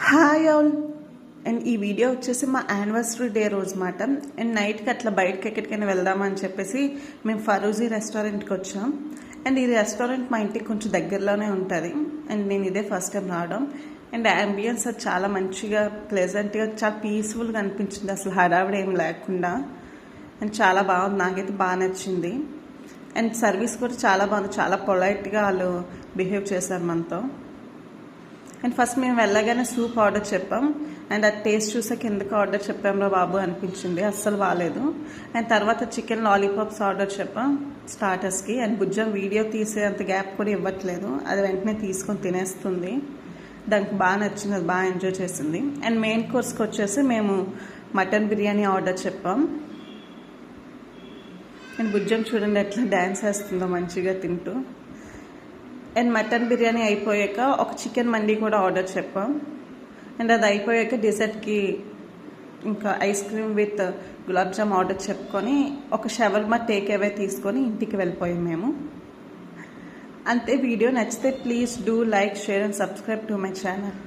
Hi all. And ఈ video వచ్చేసి మా యానివర్సరీ డే రోజు మాట. అండ్ నైట్కి అట్లా బయటకి ఎక్కడికైనా వెళ్దామని చెప్పేసి మేము ఫరూజీ రెస్టారెంట్కి వచ్చాం. అండ్ ఈ రెస్టారెంట్ మా ఇంటికి కొంచెం దగ్గరలోనే ఉంటుంది. అండ్ నేను ఇదే ఫస్ట్ టైం రావడం. అండ్ అంబియన్స్ అది చాలా మంచిగా ప్లెజెంట్గా చాలా పీస్ఫుల్గా అనిపించింది, అసలు హడావిడి ఏం లేకుండా. అండ్ చాలా బాగుంది, నాకైతే బాగా నచ్చింది. అండ్ సర్వీస్ కూడా చాలా బాగుంది, చాలా పొలైట్గా వాళ్ళు బిహేవ్ చేశారు మనతో. అండ్ ఫస్ట్ మేము వెళ్ళగానే సూప్ ఆర్డర్ చెప్పాం. అండ్ అది టేస్ట్ చూసాక ఎందుకు ఆర్డర్ చెప్పాంలో బాబు అనిపించింది, అస్సలు బాగాలేదు. అండ్ తర్వాత చికెన్ లాలీపాప్స్ ఆర్డర్ చెప్పాం స్టార్టర్స్కి. అండ్ బుజ్జం వీడియో తీసే అంత గ్యాప్ కూడా ఇవ్వట్లేదు, అది వెంటనే తీసుకొని తినేస్తుంది. దానికి బాగా నచ్చింది, అది బాగా ఎంజాయ్ చేసింది. అండ్ మెయిన్ కోర్స్కి వచ్చేసి మేము మటన్ బిర్యానీ ఆర్డర్ చెప్పాం. అండ్ బుజ్జం చూడండి ఎట్లా డ్యాన్స్ వేస్తుందో మంచిగా తింటూ. అండ్ మటన్ బిర్యానీ అయిపోయాక ఒక చికెన్ మండీ కూడా ఆర్డర్ చెప్పాం. అండ్ అది అయిపోయాక డిజర్ట్కి ఇంకా ice cream with gulab jam order చెప్పుకొని ఒక షవర్మా టేక్ అవే తీసుకొని ఇంటికి వెళ్ళిపోయాం మేము. అంతే. వీడియో నచ్చితే please do like, share and subscribe to my channel.